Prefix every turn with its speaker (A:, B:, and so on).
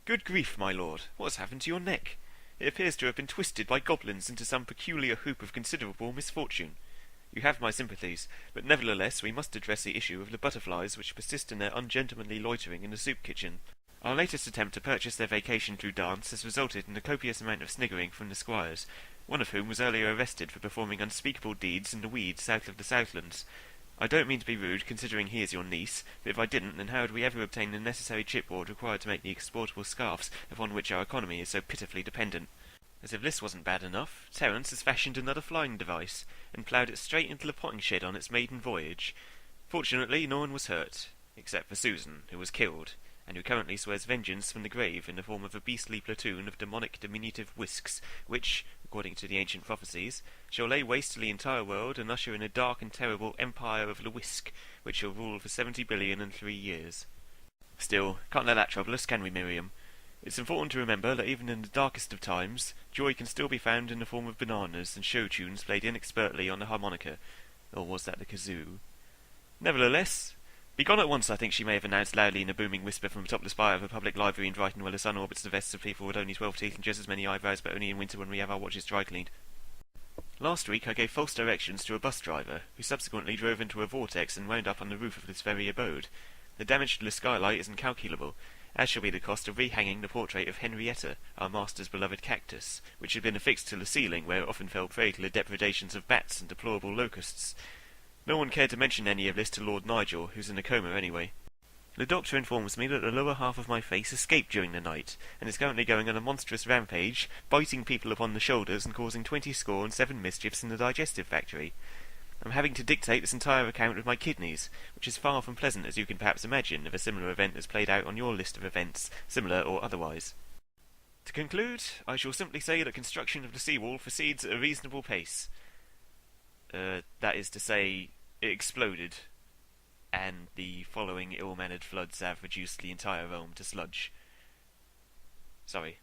A: Good grief, my lord, what has happened to your neck? It appears to have been twisted by goblins into some peculiar hoop of considerable misfortune. You have my sympathies, but nevertheless we must address the issue of the butterflies which persist in their ungentlemanly loitering in the soup kitchen. Our latest attempt to purchase their vacation through dance has resulted in a copious amount of sniggering from the squires, one of whom was earlier arrested for performing unspeakable deeds in the weeds south of the Southlands. I don't mean to be rude, considering he is your niece, but if I didn't, then how would we ever obtain the necessary chipboard required to make the exportable scarfs upon which our economy is so pitifully dependent? As if this wasn't bad enough, Terence has fashioned another flying device, and ploughed it straight into the potting shed on its maiden voyage. Fortunately, no one was hurt, except for Susan, who was killed, and who currently swears vengeance from the grave in the form of a beastly platoon of demonic diminutive whisks, which, according to the ancient prophecies, shall lay waste to the entire world and usher in a dark and terrible Empire of the Whisk, which shall rule for 70 billion and 3 years. Still, can't let that trouble us, can we, Miriam? It's important to remember that even in the darkest of times, joy can still be found in the form of bananas and show tunes played inexpertly on the harmonica, or was that the kazoo? Nevertheless, begone at once, I think she may have announced loudly in a booming whisper from atop the spire of a public library in Brighton, where the sun orbits the vests of people with only 12 teeth and just as many eyebrows, but only in winter when we have our watches dry cleaned. Last week I gave false directions to a bus driver, who subsequently drove into a vortex and wound up on the roof of this very abode. The damage to the skylight is incalculable, as shall be the cost of rehanging the portrait of Henrietta, our master's beloved cactus, which had been affixed to the ceiling, where it often fell prey to the depredations of bats and deplorable locusts. No one cared to mention any of this to Lord Nigel, who's in a coma anyway. The doctor informs me that the lower half of my face escaped during the night, and is currently going on a monstrous rampage, biting people upon the shoulders and causing 20 score and 7 mischiefs in the digestive factory. I'm having to dictate this entire account with my kidneys, which is far from pleasant, as you can perhaps imagine, if a similar event is played out on your list of events, similar or otherwise. To conclude, I shall simply say that construction of the seawall proceeds at a reasonable pace. That is to say, it exploded, and the following ill-mannered floods have reduced the entire realm to sludge. Sorry.